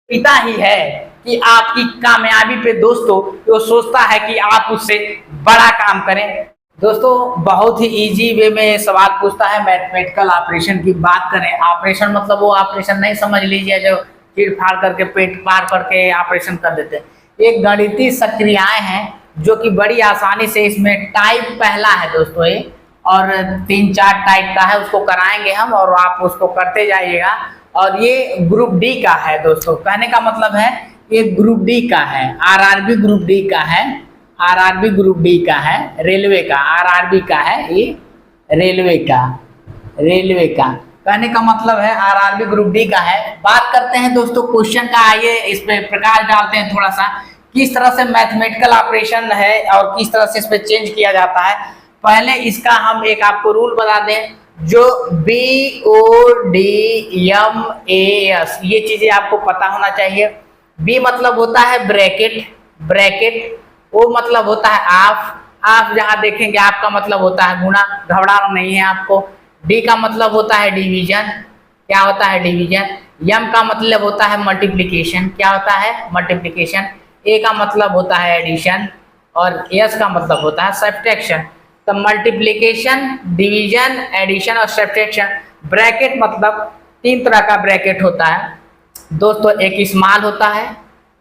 पिता ही है कि आपकी कामयाबी पे दोस्तों वो सोचता है कि आप उससे बड़ा काम करें। दोस्तों बहुत ही इजी वे में सवाल पूछता है। मैथमेटिकल ऑपरेशन की बात करें, ऑपरेशन मतलब वो ऑपरेशन नहीं समझ लीजिए जो चीर फाड़ करके पेट पार करके ऑपरेशन कर देते हैं। एक गणितीय सक्रियाएं हैं जो कि बड़ी आसानी से, इसमें टाइप पहला है दोस्तों ये, और 3-4 टाइप का है, उसको कराएंगे हम और आप उसको करते जाइएगा। और ये ग्रुप डी का है दोस्तों, कहने का मतलब है ये ग्रुप डी का है, आरआरबी ग्रुप डी का है, आरआरबी ग्रुप डी का है, रेलवे का आरआरबी का है, ये रेलवे का, रेलवे का कहने का मतलब है आरआरबी ग्रुप डी का है। बात करते हैं दोस्तों क्वेश्चन का, आइए इस पे प्रकाश डालते हैं थोड़ा सा, किस तरह से मैथमेटिकल ऑपरेशन है और किस तरह से इस पे चेंज किया जाता है। पहले इसका हम एक आपको रूल बता दें, जो BODMAS ये चीजें आपको पता होना चाहिए। बी मतलब होता है ब्रैकेट, ब्रैकेट। ओ मतलब होता है ऑफ, ऑफ जहां देखेंगे आपका मतलब होता है गुणा, घबराना नहीं है आपको। डी का मतलब होता है डिवीजन, क्या होता है डिवीजन। एम का मतलब होता है मल्टीप्लिकेशन, क्या होता है मल्टीप्लिकेशन। ए का मतलब होता है एडिशन और एस का मतलब होता है सब्ट्रैक्शन। तो मल्टीप्लिकेशन, डिवीजन, एडिशन और सब्ट्रैक्शन। ब्रैकेट मतलब 3 तरह का ब्रैकेट होता है दोस्तों, एक स्मॉल होता है,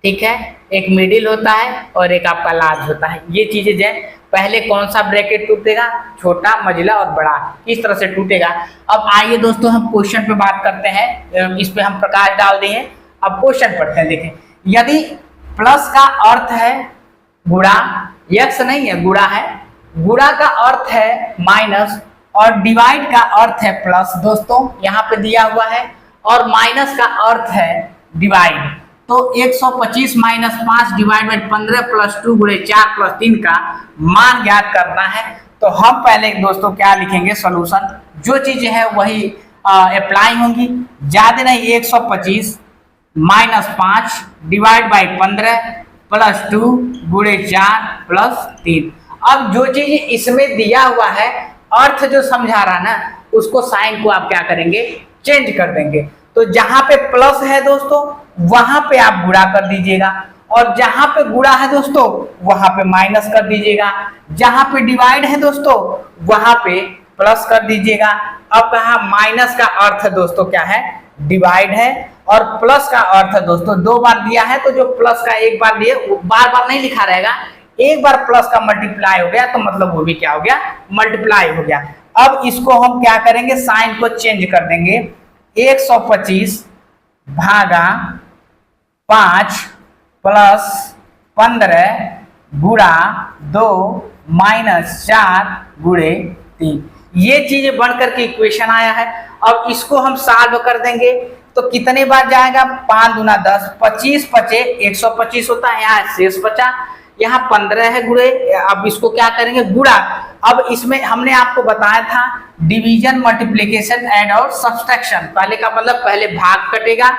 ठीक है, एक मिडिल होता है और एक आपका लार्ज होता है। ये चीजें जो पहले कौन सा ब्रैकेट टूटेगा, छोटा, मझला और बड़ा, किस तरह से टूटेगा। अब आइए दोस्तों हम क्वेश्चन पे बात करते हैं, इस पे हम प्रकाश डाल दिए। अब क्वेश्चन पढ़ते हैं। देखें, यदि प्लस का अर्थ है गुणा, यक्स नहीं है गुणा है, गुणा का अर्थ है माइनस और डिवाइड का अर्थ है प्लस दोस्तों, यहाँ पे दिया हुआ है, और माइनस का अर्थ है डिवाइड। तो 125 माइनस 5 डिवाइड बाई 15 प्लस 2 गुणे 4 प्लस 3 का मान ज्ञात करना है। तो हम पहले दोस्तों क्या लिखेंगे, सॉल्यूशन, जो चीजें है वही अप्लाई होंगी, ज्यादा नहीं। 125 माइनस 5 डिवाइड बाई 15 प्लस 2 गुणे 4 प्लस 3। अब जो चीज इसमें दिया हुआ है, अर्थ जो समझा रहा ना, उसको साइन को आप क्या करेंगे, चेंज कर देंगे। तो जहां पे प्लस है दोस्तों वहां पे आप गुणा कर दीजिएगा, और जहां पे गुणा है दोस्तों वहां पे माइनस कर दीजिएगा, जहां पे डिवाइड है दोस्तों वहां पे प्लस कर दीजिएगा। अब कहा माइनस का अर्थ दोस्तों क्या है, डिवाइड है, और प्लस का अर्थ दोस्तों 2 बार दिया है, तो जो प्लस का 1 बार दिए वो बार बार नहीं लिखा रहेगा, एक बार प्लस का मल्टीप्लाई हो गया तो मतलब वो भी क्या हो गया, मल्टीप्लाई हो गया। अब इसको हम क्या करेंगे, साइन को चेंज कर देंगे। 125 भागा 5 प्लस 15 गुणा 2 माइनस 4 गुणे 3, ये चीजें बनकर के इक्वेशन आया है। अब इसको हम सॉल्व कर देंगे तो कितने बार जाएगा, 5 दूना 10, 25 बचे 125 होता है, यहाँ शेष बचा, यहाँ 15 है गुणे। अब इसको क्या करेंगे, गुणा। अब इसमें हमने आपको बताया था डिवीजन, मल्टीप्लिकेशन, ऐड और सब्सट्रैक्शन। पहले का मतलब पहले भाग कटेगा,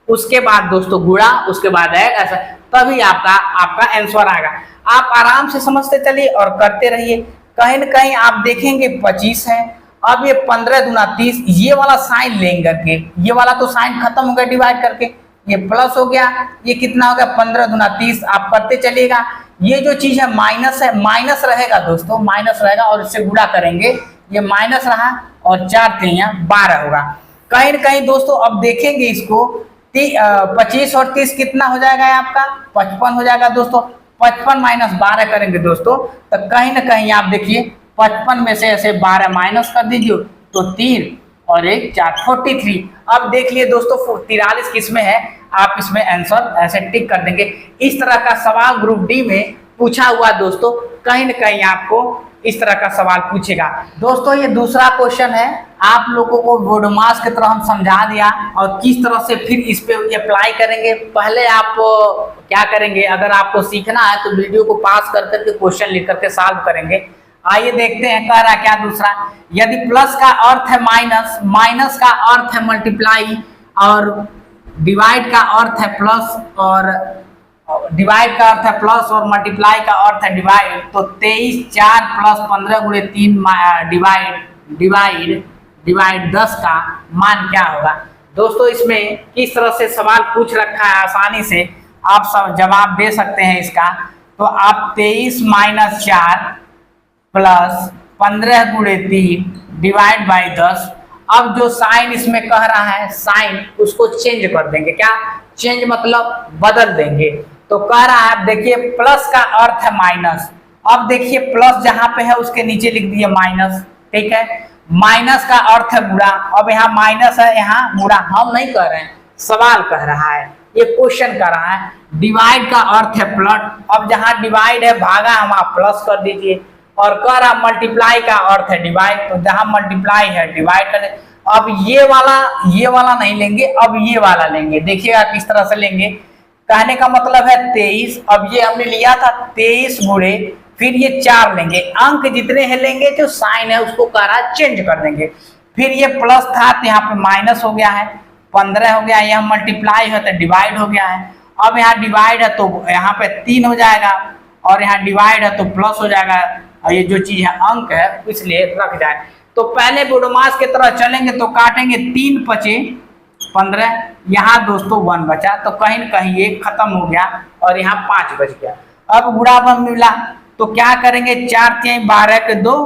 उसके बाद दोस्तों गुणा, उसके बाद ऐड, ऐसा, तभी आपका आंसर आएगा। आप आराम से समझते चलिए और करते रहिए। कहीं न कहीं आप देखेंगे 25 है, अब ये 15 दूना 30, ये वाला साइन लेंगे करके, ये वाला तो साइन खत्म हो गया डिवाइड करके, ये प्लस हो गया, ये कितना हो गया 15 दूना 30, आप करते चलिएगा। ये जो चीज है माइनस है, माइनस रहेगा दोस्तों, माइनस रहेगा और इससे गुणा करेंगे, ये माइनस रहा और 4 3 12 होगा। कहीं न कहीं दोस्तों अब देखेंगे इसको, 25 और 30 कितना हो जाएगा आपका, 55 हो जाएगा दोस्तों। 55 माइनस 12 करेंगे दोस्तों, तो कहीं ना कहीं आप देखिए 55 में से ऐसे 12 माइनस कर दीजिए तो 3 और 1 4, 43। अब देख लिए दोस्तों 43 किसमें है, आप इसमें आंसर ऐसे टिक कर देंगे। इस तरह का सवाल ग्रुप डी में पूछा हुआ दोस्तों, कहीं ना कहीं आपको इस तरह का सवाल पूछेगा। दोस्तों ये दूसरा क्वेश्चन है, आप लोगों को बोडोमास की तरह हम समझा दिया और किस तरह से फिर इस पे अप्लाई करेंगे। पहले आप क्या करेंगे, अगर आपको सीखना है तो वीडियो को पास कर करके क्वेश्चन लिख करके सॉल्व करेंगे। आइए देखते हैं कह रहा क्या दूसरा, यदि प्लस का अर्थ है माइनस, माइनस का अर्थ है मल्टीप्लाई, और डिवाइड का अर्थ है प्लस, और डिवाइड का अर्थ है प्लस और मल्टीप्लाई का अर्थ है डिवाइड, तो 23 4 प्लस 15 गुणे 3 डिवाइड 10 का मान क्या होगा। दोस्तों इसमें किस तरह से सवाल पूछ रखा है, आसानी से आप सब जवाब दे सकते हैं इसका। तो आप 23 - 4 प्लस 15 × 3 डिवाइड बाई 10। अब जो साइन इसमें कह रहा है, साइन उसको चेंज कर देंगे। क्या चेंज मतलब बदल देंगे। तो कह रहा है, देखिए प्लस का अर्थ है माइनस। अब देखिए प्लस जहां पे है उसके नीचे लिख दिए माइनस, ठीक है। माइनस का अर्थ है बुरा। अब यहाँ माइनस है, यहाँ बुरा। हम नहीं कह रहे हैं, सवाल कह रहा है, ये क्वेश्चन कर रहा है। डिवाइड का अर्थ है प्लस। अब जहां डिवाइड है भागा, हम आप प्लस कर दीजिए। और कह रहा मल्टीप्लाई का अर्थ है डिवाइड, तो जहां मल्टीप्लाई है डिवाइड कर दे। अब ये वाला नहीं लेंगे, अब ये वाला लेंगे। देखिएगा किस तरह से लेंगे। कहने का मतलब है 23। अब ये हमने लिया था 23 गुणे, फिर ये 4 लेंगे। अंक जितने हैं लेंगे, जो साइन है उसको कह रहा है चेंज कर देंगे। फिर ये प्लस था तो यहाँ पे माइनस हो गया है, 15 हो गया। यहाँ मल्टीप्लाई है तो डिवाइड हो गया है। अब यहाँ डिवाइड है तो यहाँ पे 3 हो जाएगा, और यहाँ डिवाइड है तो प्लस हो जाएगा। और ये जो चीज है अंक है, इसलिए रख जाए। तो पहले बोडोमास की तरह चलेंगे तो काटेंगे 3 × 5 = 15। यहाँ दोस्तों 1 बचा, तो कहीं न कहीं ये खत्म हो गया और यहाँ 5 बच गया। अब बुढ़ापन मिला तो क्या करेंगे, 4 × 3 = 12 के 2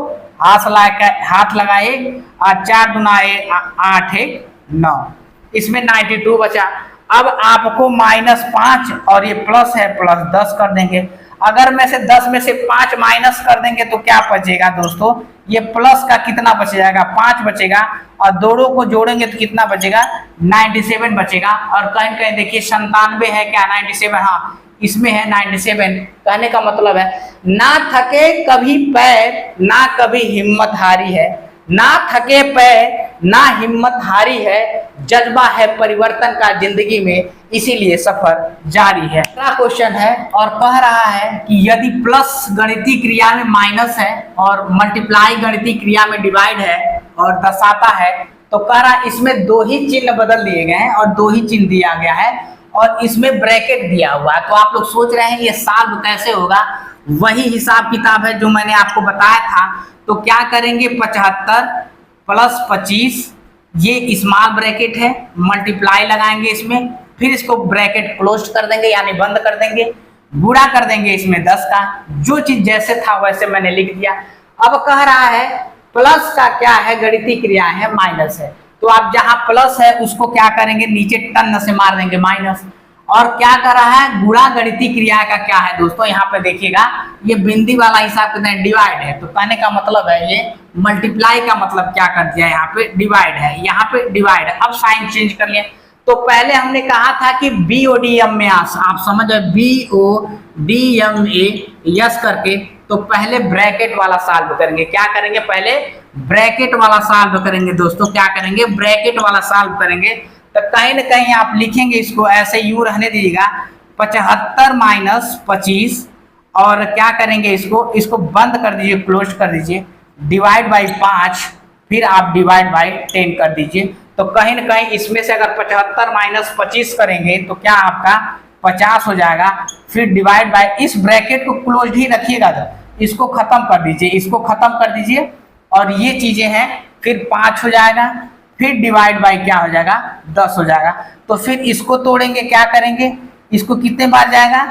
हाथ लगाए, और 4 × 2 = 8 × 1 = 9। इसमें 92 बचा। अब आपको -5 और ये प्लस है, प्लस 10 कर देंगे। अगर में से 10 में से 5 माइनस कर देंगे तो क्या बचेगा दोस्तों, ये प्लस का कितना बच जाएगा, 5 बचेगा। और दोनों को जोड़ेंगे तो कितना बचेगा, 97 बचेगा। और कहीं कहीं देखिए 97 है क्या, 97, हाँ इसमें है 97। कहने का मतलब है ना थके कभी पैर, ना कभी हिम्मत हारी है। ना थके पैर, ना हिम्मत हारी है, जज्बा है परिवर्तन का जिंदगी में, इसीलिए सफर जारी है। अगला क्वेश्चन है और कह रहा है कि यदि प्लस गणितीय क्रिया में माइनस है और मल्टीप्लाई गणितीय क्रिया में डिवाइड है और दर्शाता है, तो कह रहा है इसमें 2 ही चिन्ह बदल दिए गए हैं और 2 ही चिन्ह दिया गया है और इसमें ब्रैकेट दिया हुआ है। तो आप लोग सोच रहे हैं ये सॉल्व कैसे होगा, वही हिसाब किताब है जो मैंने आपको बताया था। तो क्या करेंगे, 75 + 25, ये स्मॉल ब्रैकेट है, मल्टीप्लाई लगाएंगे इसमें, फिर इसको ब्रैकेट क्लोज कर देंगे यानी बंद कर देंगे, गुणा कर देंगे इसमें 10 का। जो चीज जैसे था वैसे मैंने लिख दिया। अब कह रहा है प्लस का क्या है, गणितीय क्रिया है, माइनस है। तो आप जहां प्लस है उसको क्या करेंगे, नीचे टन से मार देंगे माइनस। और क्या कर रहा है, गुणा गणितीय क्रिया का क्या है दोस्तों, यहाँ पे देखिएगा ये बिंदी वाला हिसाब कितना है, डिवाइड है। तो कहने का मतलब है ये मल्टीप्लाई का मतलब क्या कर दिया, यहाँ पे डिवाइड है, यहाँ पे डिवाइड है। अब साइन चेंज कर लिया। तो पहले हमने कहा था कि BODM में आप समझ BODMA यस करके, तो पहले ब्रैकेट वाला सॉल्व करेंगे। क्या करेंगे, पहले ब्रैकेट वाला सॉल्व करेंगे दोस्तों। क्या करेंगे, ब्रैकेट वाला सॉल्व करेंगे। तो कहीं ना कहीं आप लिखेंगे इसको ऐसे, यू रहने दीजिएगा, 75 - 25, और क्या करेंगे इसको बंद कर दीजिए, क्लोज कर दीजिए, डिवाइड बाई 5, फिर आप डिवाइड बाई 10 कर दीजिए। तो कहीं ना कहीं इसमें से अगर 75 - 25 करेंगे तो क्या आपका 50 हो जाएगा। फिर डिवाइड बाई, इस ब्रैकेट को क्लोज ही रखिएगा, तो इसको खत्म कर दीजिए, इसको खत्म कर दीजिए, और ये चीजें हैं। फिर 5 हो जाएगा, फिर डिवाइड बाई क्या हो जाएगा, 10 हो जाएगा। तो फिर इसको तोड़ेंगे, क्या करेंगे, इसको कितने बार जाएगा,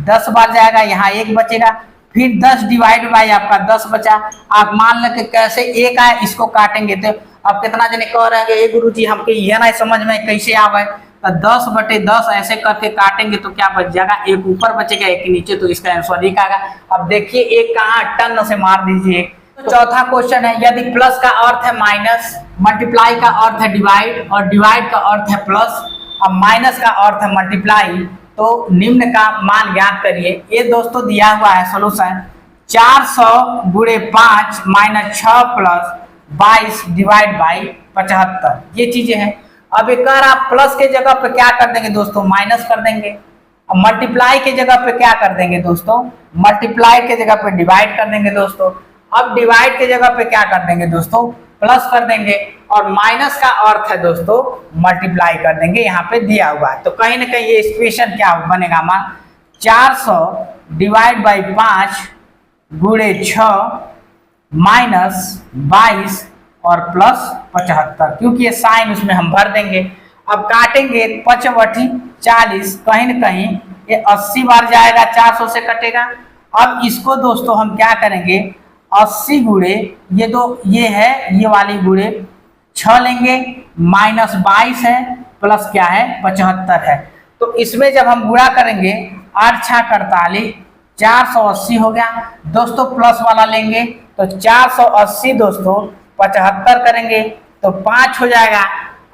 10 बार जाएगा, यहाँ 1 बचेगा। फिर 10 डिवाइड बाई आपका 10 बचा। आप मान लें कि कैसे 1 आए, इसको काटेंगे तो अब कितना जने कह रहे हैं, गुरु जी हमको ये ना समझ में कैसे आ गए। तो 10/10 ऐसे करके काटेंगे तो क्या बच जाएगा, 1 ऊपर बचेगा 1 नीचे, तो इसका आंसर एक आएगा। अब देखिए 1 कहाँ, टन से मार दीजिए। तो चौथा क्वेश्चन है, यदि प्लस का अर्थ है माइनस, मल्टीप्लाई का अर्थ है डिवाइड, और डिवाइड का अर्थ है प्लस, और माइनस का अर्थ है मल्टीप्लाई, तो निम्न का मान ज्ञात करिए। ये दोस्तों दिया हुआ है सोल्यूशन, 400 × 5 - 6 + 22 डिवाइड बाई 75, ये चीजें हैं। अब एक आप प्लस के जगह पे क्या कर देंगे दोस्तों, माइनस कर देंगे। अब मल्टीप्लाई के जगह पे क्या कर देंगे दोस्तों, मल्टीप्लाई के जगह पे डिवाइड कर देंगे दोस्तों। अब डिवाइड के जगह पे क्या कर देंगे दोस्तों, प्लस कर देंगे। और माइनस का अर्थ है दोस्तों मल्टीप्लाई कर देंगे, यहाँ पे दिया हुआ है। तो कहीं ना कहीं ये इक्वेशन क्या बनेगा, मान 400 डिवाइड बाई 5 × 6 - 22 और प्लस 75, क्योंकि ये साइन उसमें हम भर देंगे। अब काटेंगे 5 बटी 40, कहीं न कहीं ये 80 बार जाएगा, 400 से कटेगा। अब इसको दोस्तों हम क्या करेंगे, 80 गुणे ये दो, ये है ये वाली गुणे 6 लेंगे, -22 है, प्लस क्या है 75 है। तो इसमें जब हम गुणा करेंगे 8 6 48, 480 हो गया दोस्तों। प्लस वाला लेंगे तो 480 दोस्तों 75 करेंगे तो 5 हो जाएगा,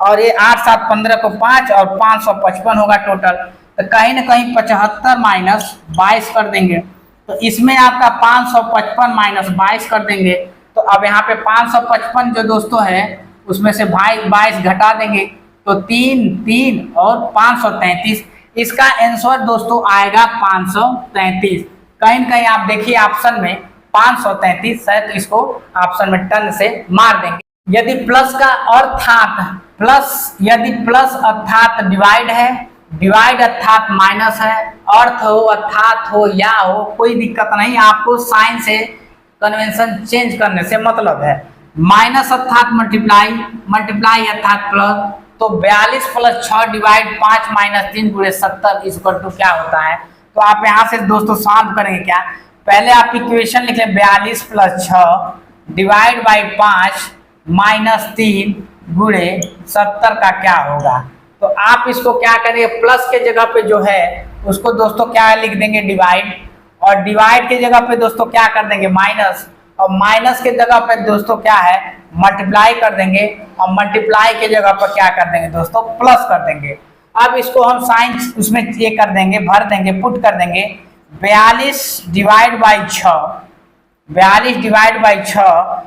और ये 8 7 15 को 5 और 555 होगा टोटल। तो कहीं ना कहीं 75 - 22 कर देंगे, तो इसमें आपका 555 - 22 कर देंगे। तो अब यहाँ पे 555 जो दोस्तों है उसमें से भाई 22 घटा देंगे तो 3 3 और 533। इसका आंसर दोस्तों आएगा 533। कहीं न कहीं आप देखिए ऑप्शन में 533 है, तो इसको ऑप्शन में टन से मार देंगे। यदि प्लस का अर्थात प्लस, यदि प्लस अर्थात डिवाइड है, डिवाइड अर्थात माइनस है, अर्थ हो अर्थात हो या हो, कोई दिक्कत नहीं, आपको साइन से कन्वेंशन चेंज करने से मतलब है। माइनस अर्थात मल्टीप्लाई, मल्टीप्लाई अर्थात प्लस, तो 42 + 6 डिवाइड 5 - 3 × 70 इक्वल टू क्या होता है। तो आप यहाँ से दोस्तों सॉल्व करेंगे क्या, पहले आप इक्वेशन लिख लें 42 + 6 डिवाइड बाई 5 - 3 × 70 का क्या होगा। तो आप इसको क्या करेंगे, प्लस के जगह पे जो है उसको दोस्तों क्या लिख देंगे डिवाइड, और डिवाइड के जगह पे दोस्तों क्या कर देंगे माइनस, और माइनस के जगह पे दोस्तों क्या है मल्टीप्लाई कर देंगे, और मल्टीप्लाई के जगह पर क्या कर देंगे दोस्तों प्लस कर देंगे। अब इसको हम साइन उसमें ये कर देंगे, भर देंगे, पुट कर देंगे 42 डिवाइड बाई 6, 42 डिवाइड बाई 6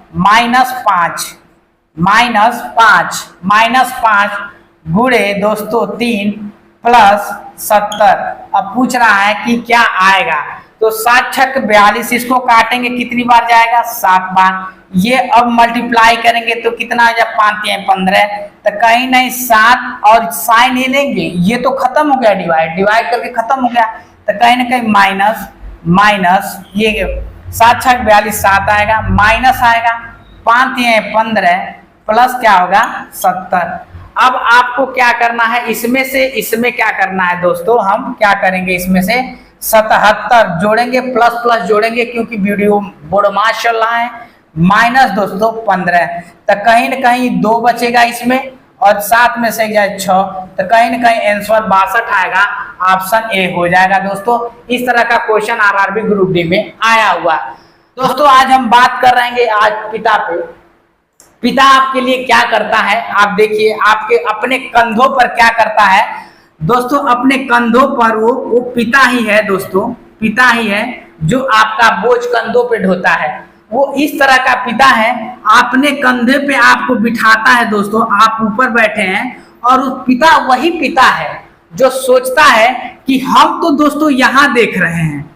-5 गुणे दोस्तों 3 प्लस 70। अब पूछ रहा है कि क्या आएगा, तो 7 छक 42, इसको काटेंगे कितनी बार जाएगा 7 बार। ये अब मल्टीप्लाई करेंगे तो कितना आ जाए 5 × 15, तो कहीं नहीं 7 और साइन ही लेंगे, ये तो खत्म हो गया, डिवाइड डिवाइड करके खत्म हो गया, तो कहीं ना कहीं माइनस माइनस, ये 7 छक 42 7 आएगा, माइनस आएगा 5 × 15 प्लस क्या होगा 70। अब आपको क्या करना है, इसमें से इसमें क्या करना है दोस्तों, हम क्या करेंगे इसमें से 77 जोड़ेंगे, प्लस प्लस जोड़ेंगे क्योंकि वीडियो बोडमास चल रहा है, माइनस दोस्तों 15, तो कहीं ना कहीं 2 बचेगा इसमें, और 7 में से जाए 6, तो कहीं ना कहीं आंसर 62 आएगा, ऑप्शन ए हो जाएगा दोस्तों। इस तरह का क्वेश्चन आरआरबी ग्रुप डी में आया हुआ। दोस्तों आज हम बात कर रहे हैं आज पिता पे। पिता आपके लिए क्या करता है, आप देखिए आपके अपने कंधों पर क्या करता है दोस्तों, अपने कंधों पर वो पिता ही है दोस्तों, पिता ही है जो आपका बोझ कंधों पे ढोता है। वो इस तरह का पिता है, अपने कंधे पे आपको बिठाता है दोस्तों, आप ऊपर बैठे हैं, और उस पिता वही पिता है जो सोचता है कि हम तो दोस्तों यहाँ देख रहे हैं,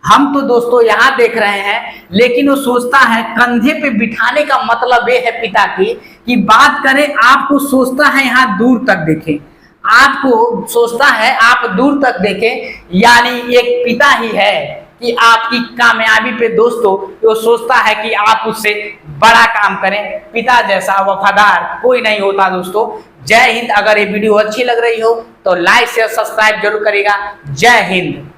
हम तो दोस्तों यहाँ देख रहे हैं, लेकिन वो सोचता है कंधे पे बिठाने का मतलब ये है पिता की कि बात करें, आपको सोचता है यहाँ दूर तक देखें, आपको सोचता है आप दूर तक देखें, यानी एक पिता ही है कि आपकी कामयाबी पे दोस्तों वो सोचता है कि आप उससे बड़ा काम करें। पिता जैसा वफादार कोई नहीं होता दोस्तों। जय हिंद। अगर ये वीडियो अच्छी लग रही हो तो लाइक शेयर सब्सक्राइब जरूर करेगा। जय हिंद।